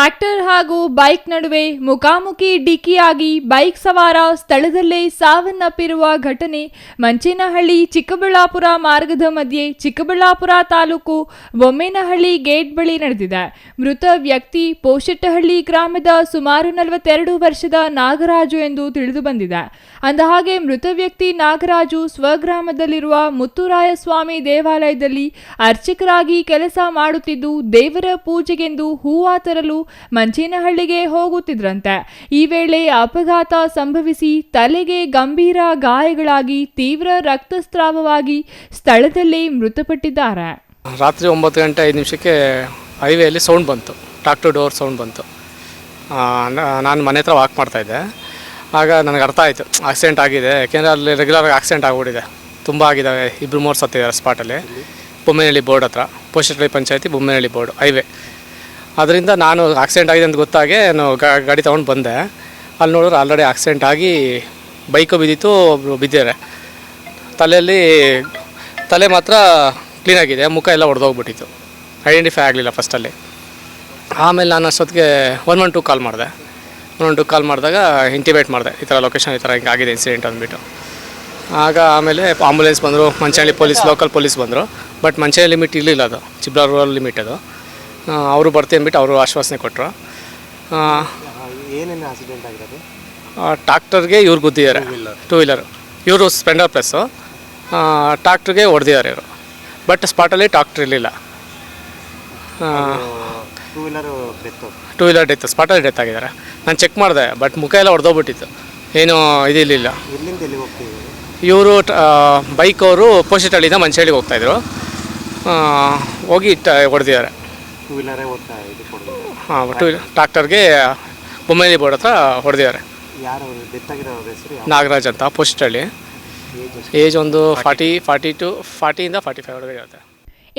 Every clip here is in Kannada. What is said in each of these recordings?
ಟ್ರ್ಯಾಕ್ಟರ್ ಹಾಗೂ ಬೈಕ್ ನಡುವೆ ಮುಖಾಮುಖಿ ಡಿಕ್ಕಿಯಾಗಿ ಬೈಕ್ ಸವಾರ ಸ್ಥಳದಲ್ಲೇ ಸಾವನ್ನಪ್ಪಿರುವ ಘಟನೆ ಮಂಚೇನಹಳ್ಳಿ ಚಿಕ್ಕಬಳ್ಳಾಪುರ ಮಾರ್ಗದ ಮಧ್ಯೆ ಚಿಕ್ಕಬಳ್ಳಾಪುರ ತಾಲೂಕು ಬೊಮ್ಮೇನಹಳ್ಳಿ ಗೇಟ್ ಬಳಿ ನಡೆದಿದೆ. ಮೃತ ವ್ಯಕ್ತಿ ಪೋಷೆಟ್ಟಹಳ್ಳಿ ಗ್ರಾಮದ ಸುಮಾರು 42 ವರ್ಷದ ನಾಗರಾಜು ಎಂದು ತಿಳಿದು ಬಂದಿದೆ. ಅಂದಹಾಗೆ ಮೃತ ವ್ಯಕ್ತಿ ನಾಗರಾಜು ಸ್ವಗ್ರಾಮದಲ್ಲಿರುವ ಮುತ್ತುರಾಯಸ್ವಾಮಿ ದೇವಾಲಯದಲ್ಲಿ ಅರ್ಚಕರಾಗಿ ಕೆಲಸ ಮಾಡುತ್ತಿದ್ದು, ದೇವರ ಪೂಜೆಗೆಂದು ಹೂವ ತರಲು ಮಂಚೇನಹಳ್ಳಿಗೆ ಹೋಗುತ್ತಿದ್ರಂತೆ. ಈ ವೇಳೆ ಅಪಘಾತ ಸಂಭವಿಸಿ ತಲೆಗೆ ಗಂಭೀರ ಗಾಯಗಳಾಗಿ ತೀವ್ರ ರಕ್ತಸ್ರಾವವಾಗಿ ಸ್ಥಳದಲ್ಲೇ ಮೃತಪಟ್ಟಿದ್ದಾರೆ. ರಾತ್ರಿ 9:05 ಹೈವೇಯಲ್ಲಿ ಸೌಂಡ್ ಬಂತು, ಟ್ರಾಕ್ಟರ್ ಡೋರ್ ಸೌಂಡ್ ಬಂತು. ನಾನು ಮನೆ ಹತ್ರ ವಾಕ್ ಮಾಡ್ತಾಯಿದ್ದೆ. ಆಗ ನನಗೆ ಅರ್ಥ ಆಯಿತು ಆಕ್ಸಿಡೆಂಟ್ ಆಗಿದೆ. ಯಾಕೆಂದರೆ ಅಲ್ಲಿ ರೆಗ್ಯುಲರಾಗಿ ಆಕ್ಸಿಡೆಂಟ್ ಆಗಿಬಿಟ್ಟಿದೆ, ತುಂಬ ಆಗಿದ್ದಾವೆ. 2-3 ಸತ್ತಿದ್ದಾರೆ ಸ್ಪಾಟಲ್ಲಿ. ಬೊಮ್ಮೇನಹಳ್ಳಿ ಬೋರ್ಡ್ ಹತ್ರ, ಪೋಷೆಟ್ಟಹಳ್ಳಿ ಪಂಚಾಯತಿ ಬೊಮ್ಮೇನಹಳ್ಳಿ ಬೋರ್ಡ್ ಹೈವೇ. ಅದರಿಂದ ನಾನು ಆಕ್ಸಿಡೆಂಟ್ ಆಗಿದೆ ಅಂತ ಗೊತ್ತಾಗೆ ನಾನು ಗಾಡಿ ತೊಗೊಂಡು ಬಂದೆ. ಅಲ್ಲಿ ನೋಡಿದ್ರೆ ಆಲ್ರೆಡಿ ಆಕ್ಸಿಡೆಂಟ್ ಆಗಿ ಬೈಕು ಬಿದ್ದಿತ್ತು, ಒಬ್ಬರು ಬಿದ್ದಿದ್ದಾರೆ. ತಲೆ ಮಾತ್ರ ಕ್ಲೀನಾಗಿದೆ, ಮುಖ ಎಲ್ಲ ಹೊಡೆದೋಗ್ಬಿಟ್ಟಿತ್ತು. ಐಡೆಂಟಿಫೈ ಆಗಲಿಲ್ಲ ಫಸ್ಟಲ್ಲಿ. ಆಮೇಲೆ ನಾನು ಅಷ್ಟೊತ್ತಿಗೆ 112 ಕಾಲ್ ಮಾಡಿದೆ. 112 ಕಾಲ್ ಮಾಡಿದಾಗ ಇಂಟಿಮೇಟ್ ಮಾಡಿದೆ, ಈ ಥರ ಲೊಕೇಶನ್ ಈ ಥರ ಹಿಂಗೆ ಆಗಿದೆ ಇನ್ಸಿಡೆಂಟ್ ಅಂದ್ಬಿಟ್ಟು. ಆಮೇಲೆ ಆಂಬುಲೆನ್ಸ್ ಬಂದರು, ಮಂಚೇನಹಳ್ಳಿ ಪೊಲೀಸ್, ಲೋಕಲ್ ಪೊಲೀಸ್ ಬಂದರು. ಬಟ್ ಮಂಚೇನಹಳ್ಳಿ ಲಿಮಿಟ್ ಇರಲಿಲ್ಲ, ಅದು ಚಿಕ್ಕಬಳ್ಳಾಪುರ ಲಿಮಿಟ್ ಅದು. ಅವರು ಬರ್ತೀವಿ ಅಂದ್ಬಿಟ್ಟು ಅವರು ಆಶ್ವಾಸನೆ ಕೊಟ್ಟರು. ಏನೇನು ಆಕ್ಸಿಡೆಂಟ್ ಆಗಿರೋದು? ಟ್ರಾಕ್ಟರ್ಗೆ ಇವ್ರು ಗುದ್ದಿದ್ದಾರೆ, 2 ವೀಲರ್. ಇವರು ಸ್ಪೆಂಡರ್ ಪ್ಲಸ್ಸು, ಟ್ರಾಕ್ಟರ್ಗೆ ಹೊಡೆದಿದ್ದಾರೆ ಇವರು. ಬಟ್ ಸ್ಪಾಟಲ್ಲಿ ಟ್ರಾಕ್ಟರ್ ಇರಲಿಲ್ಲ. 2 ವೀಲರ್ ಡೆತ್, ಸ್ಪಾಟಲ್ಲಿ ಡೆತ್ ಆಗಿದ್ದಾರೆ. ನಾನು ಚೆಕ್ ಮಾಡಿದೆ, ಬಟ್ ಮುಖ ಎಲ್ಲ ಹೊಡೆದೋಗ್ಬಿಟ್ಟಿತ್ತು, ಏನೂ ಇದಿರಲಿಲ್ಲ. ಇವರು ಬೈಕ್ ಅವರು ಪೋಷೆಟ್ಟಹಳ್ಳಿಯಿಂದ ಮಂಚೇನಹಳ್ಳಿಗೆ ಹೋಗ್ತಾಯಿದ್ರು, ಹೋಗಿ ಹೊಡೆದಿದ್ದಾರೆ. 2 ವೀಲರೇ ಹಾಂ, 2 ವೀಲರ್ ಟ್ರಾಕ್ಟರ್ಗೆ ಬೊಮ್ಮೇನಹಳ್ಳಿ ಬೋರ್ಡ್ ಹತ್ರ ಹೊಡೆದಿದ್ದಾರೆ. ಯಾರು ಡೆತ್ ಆಗಿರೋ ಹೆಸರು? ನಾಗರಾಜ್ ಅಂತ, ಪೋಷೆಟ್ಟಹಳ್ಳಿ. ಏಜ್ ಒಂದು 40-45 ಒಳಗೆ ಇರುತ್ತೆ.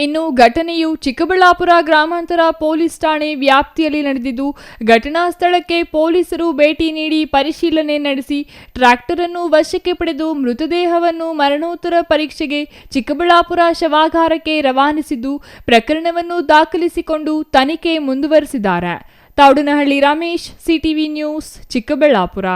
ಇನ್ನು ಘಟನೆಯು ಚಿಕ್ಕಬಳ್ಳಾಪುರ ಗ್ರಾಮಾಂತರ ಪೊಲೀಸ್ ಠಾಣೆ ವ್ಯಾಪ್ತಿಯಲ್ಲಿ ನಡೆದಿದ್ದು, ಘಟನಾ ಸ್ಥಳಕ್ಕೆ ಪೊಲೀಸರು ಭೇಟಿ ನೀಡಿ ಪರಿಶೀಲನೆ ನಡೆಸಿ ಟ್ರ್ಯಾಕ್ಟರ್ ಅನ್ನು ವಶಕ್ಕೆ ಪಡೆದು ಮೃತದೇಹವನ್ನು ಮರಣೋತ್ತರ ಪರೀಕ್ಷೆಗೆ ಚಿಕ್ಕಬಳ್ಳಾಪುರ ಶವಾಗಾರಕ್ಕೆ ರವಾನಿಸಿದ್ದು, ಪ್ರಕರಣವನ್ನು ದಾಖಲಿಸಿಕೊಂಡು ತನಿಖೆ ಮುಂದುವರೆಸಿದ್ದಾರೆ. ತಾವಡನಹಳ್ಳಿ ರಮೇಶ್, ಸಿಟಿವಿ ನ್ಯೂಸ್, ಚಿಕ್ಕಬಳ್ಳಾಪುರ.